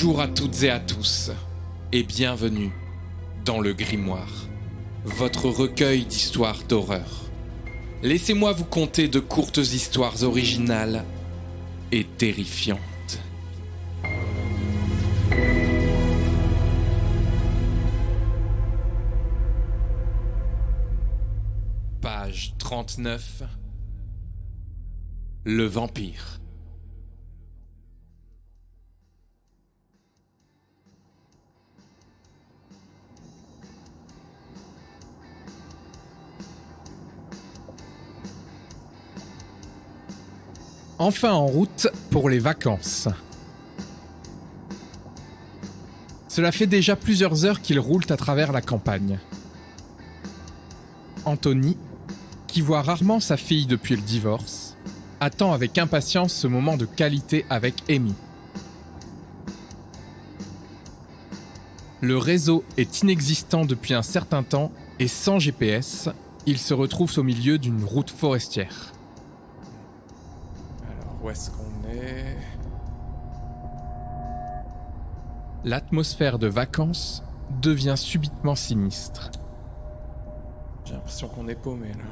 Bonjour à toutes et à tous, et bienvenue dans le Grimoire, votre recueil d'histoires d'horreur. Laissez-moi vous conter de courtes histoires originales et terrifiantes. Page 39. Le vampire. Enfin en route pour les vacances. Cela fait déjà plusieurs heures qu'ils roulent à travers la campagne. Anthony, qui voit rarement sa fille depuis le divorce, attend avec impatience ce moment de qualité avec Amy. Le réseau est inexistant depuis un certain temps et sans GPS, ils se retrouvent au milieu d'une route forestière. Où est-ce qu'on est? L'atmosphère de vacances devient subitement sinistre. J'ai l'impression qu'on est paumé là.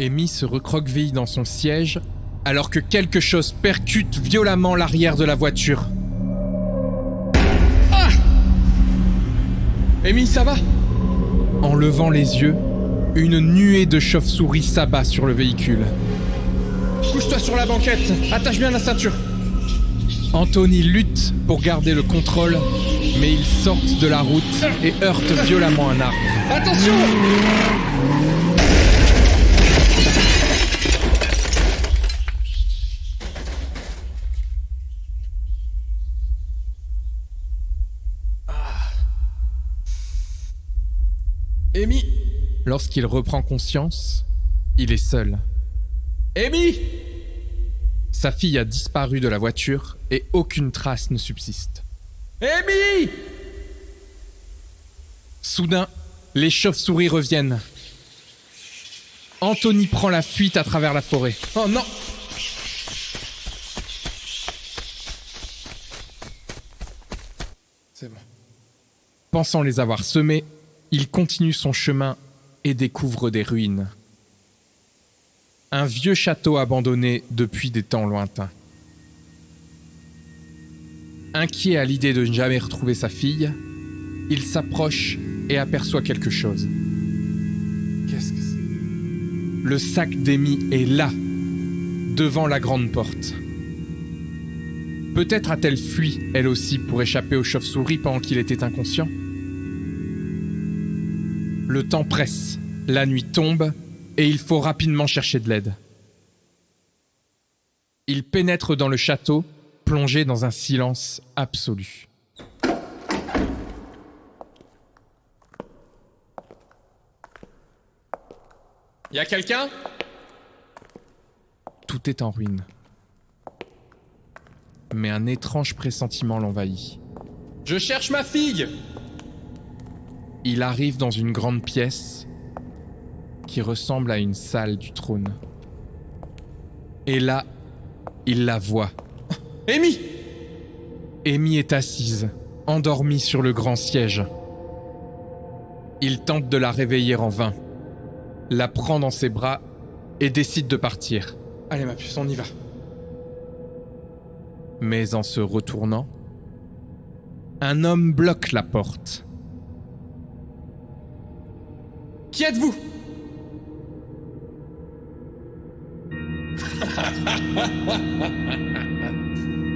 Amy se recroqueville dans son siège alors que quelque chose percute violemment l'arrière de la voiture. Ah! Amy, ça va? En levant les yeux, une nuée de chauves-souris s'abat sur le véhicule. Couche-toi sur la banquette, attache bien la ceinture. Anthony lutte pour garder le contrôle, mais ils sortent de la route et heurtent violemment un arbre. Attention! Amy! Lorsqu'il reprend conscience, il est seul. Amy! Sa fille a disparu de la voiture et aucune trace ne subsiste. Amy! Soudain, les chauves-souris reviennent. Anthony prend la fuite à travers la forêt. Oh non! C'est bon. Pensant les avoir semés, il continue son chemin et découvre des ruines. Un vieux château abandonné depuis des temps lointains. Inquiet à l'idée de ne jamais retrouver sa fille, il s'approche et aperçoit quelque chose. Qu'est-ce que c'est? Le sac d'Amy est là, devant la grande porte. Peut-être a-t-elle fui, elle aussi, pour échapper aux chauves-souris pendant qu'il était inconscient. Le temps presse, la nuit tombe, et il faut rapidement chercher de l'aide. Il pénètre dans le château, plongé dans un silence absolu. Y a quelqu'un? Tout est en ruine. Mais un étrange pressentiment l'envahit. Je cherche ma fille! Il arrive dans une grande pièce qui ressemble à une salle du trône. Et là, il la voit. Amy! Amy est assise, endormie sur le grand siège. Il tente de la réveiller en vain, la prend dans ses bras et décide de partir. Allez ma puce, on y va. Mais en se retournant, un homme bloque la porte. Qui êtes-vous?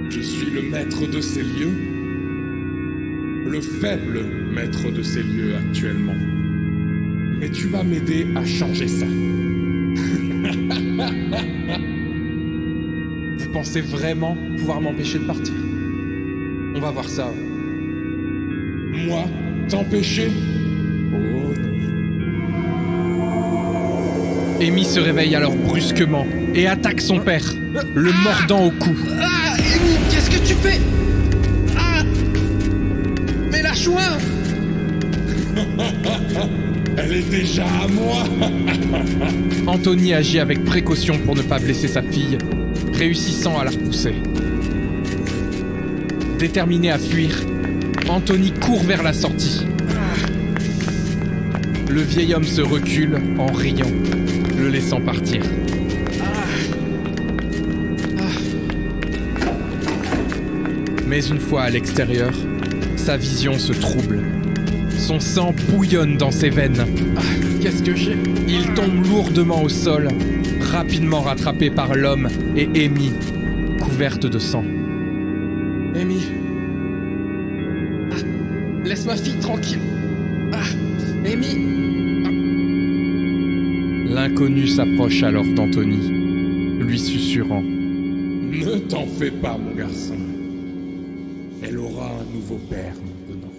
Je suis le maître de ces lieux, le faible maître de ces lieux actuellement. Mais tu vas m'aider à changer ça. Vous pensez vraiment pouvoir m'empêcher de partir? On va voir ça. Moi, t'empêcher? Oh non. Amy se réveille alors brusquement et attaque son père, le mordant au cou. Ah, Amy, qu'est-ce que tu fais? Ah! Mais lâche-moi! Elle est déjà à moi. Anthony agit avec précaution pour ne pas blesser sa fille, réussissant à la repousser. Déterminé à fuir, Anthony court vers la sortie. Le vieil homme se recule en riant, le laissant partir. Mais une fois à l'extérieur, sa vision se trouble. Son sang bouillonne dans ses veines. Qu'est-ce que j'ai? Il tombe lourdement au sol, rapidement rattrapé par l'homme et Amy, couverte de sang. Amy. Laisse ma fille tranquille. Amy. L'inconnu s'approche alors d'Anthony, lui susurrant. Ne t'en fais pas, mon garçon. Elle aura un nouveau père maintenant.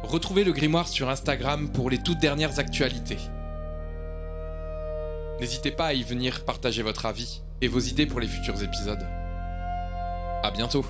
Retrouvez le grimoire sur Instagram pour les toutes dernières actualités. N'hésitez pas à y venir partager votre avis et vos idées pour les futurs épisodes. À bientôt.